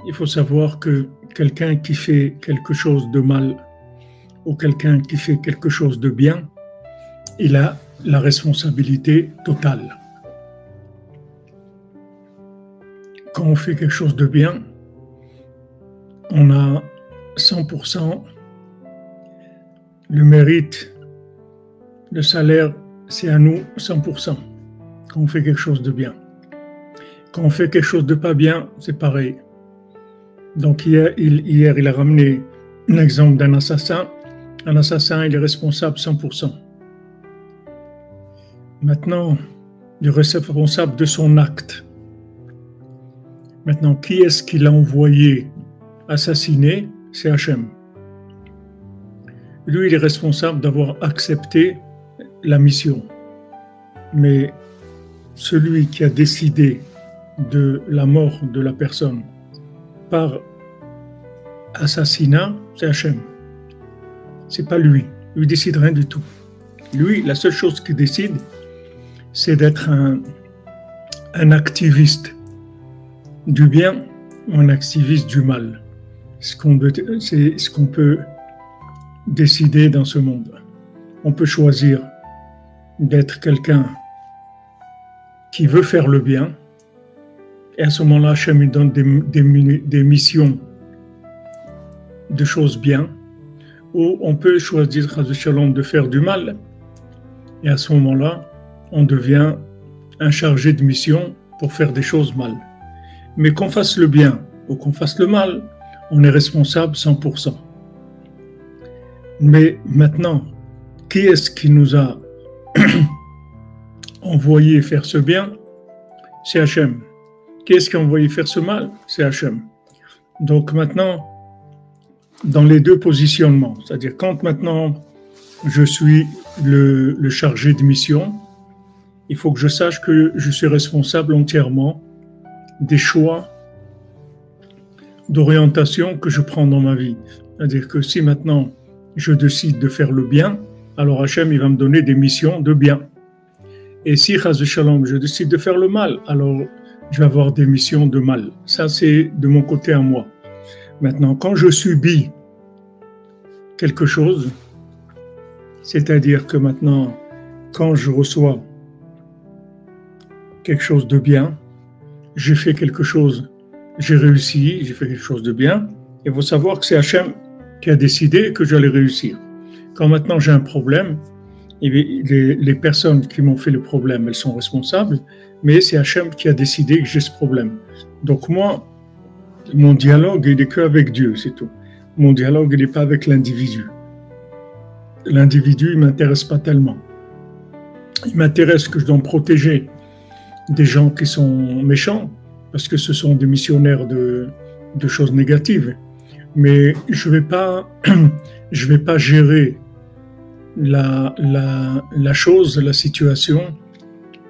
Il faut savoir que quelqu'un qui fait quelque chose de mal ou quelqu'un qui fait quelque chose de bien, il a la responsabilité totale. Quand on fait quelque chose de bien, on a 100% le mérite, le salaire, c'est à nous 100% quand on fait quelque chose de bien. Quand on fait quelque chose de pas bien, c'est pareil. Donc hier, il a ramené un exemple d'un assassin. Un assassin, il est responsable 100%. Maintenant, il est responsable de son acte. Maintenant, qui est-ce qu'il a envoyé assassiner? C'est Hachem. Lui, il est responsable d'avoir accepté la mission. Mais celui qui a décidé de la mort de la personne par assassinat, c'est Hachem. C'est pas lui. Lui décide rien du tout. Lui, la seule chose qu'il décide, c'est d'être un activiste du bien ou un activiste du mal. C'est ce qu'on peut décider dans ce monde. On peut choisir d'être quelqu'un qui veut faire le bien, et à ce moment-là, Hachem lui donne des missions de choses bien, ou on peut choisir de faire du mal, et à ce moment-là, on devient un chargé de mission pour faire des choses mal. Mais qu'on fasse le bien ou qu'on fasse le mal, on est responsable 100%. Mais maintenant, qui est-ce qui nous a envoyé faire ce bien? C'est Hachem. Qui est-ce qui a envoyé faire ce mal? C'est Hachem. Donc maintenant, dans les deux positionnements, c'est-à-dire quand maintenant je suis le chargé de mission, il faut que je sache que je suis responsable entièrement des choix d'orientation que je prends dans ma vie. C'est-à-dire que si maintenant je décide de faire le bien, alors Hachem il va me donner des missions de bien. Et si Chas v'Shalom, je décide de faire le mal, alors je vais avoir des missions de mal. Ça c'est de mon côté à moi. Maintenant, quand je subis quelque chose, c'est-à-dire que maintenant, quand je reçois quelque chose de bien, j'ai fait quelque chose, j'ai réussi, j'ai fait quelque chose de bien, et il faut savoir que c'est Hachem qui a décidé que j'allais réussir. Quand maintenant j'ai un problème, les personnes qui m'ont fait le problème, elles sont responsables, mais c'est Hachem qui a décidé que j'ai ce problème. Donc moi, mon dialogue, il n'est qu'avec Dieu, c'est tout. Mon dialogue, il n'est pas avec l'individu. L'individu, il ne m'intéresse pas tellement. Il m'intéresse que je dois me protéger des gens qui sont méchants, parce que ce sont des missionnaires de choses négatives. Mais je vais pas gérer la chose, la situation,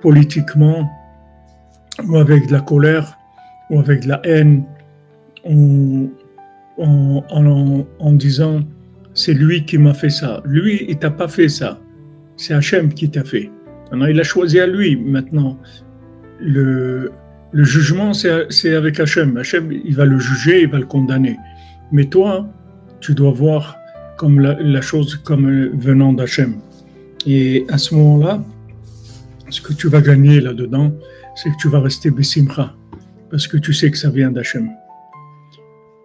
politiquement, ou avec de la colère, ou avec de la haine, ou en disant c'est lui qui m'a fait ça. Lui, il t'a pas fait ça. C'est Hachem qui t'a fait. Alors, il a choisi à lui. Maintenant, le jugement, c'est avec Hachem. Hachem, il va le juger, il va le condamner. Mais toi, tu dois voir comme la chose comme venant d'Hachem. Et à ce moment-là, ce que tu vas gagner là-dedans, c'est que tu vas rester Bessimcha, parce que tu sais que ça vient d'Hachem.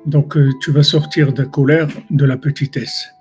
Donc, tu vas sortir de la colère, de la petitesse.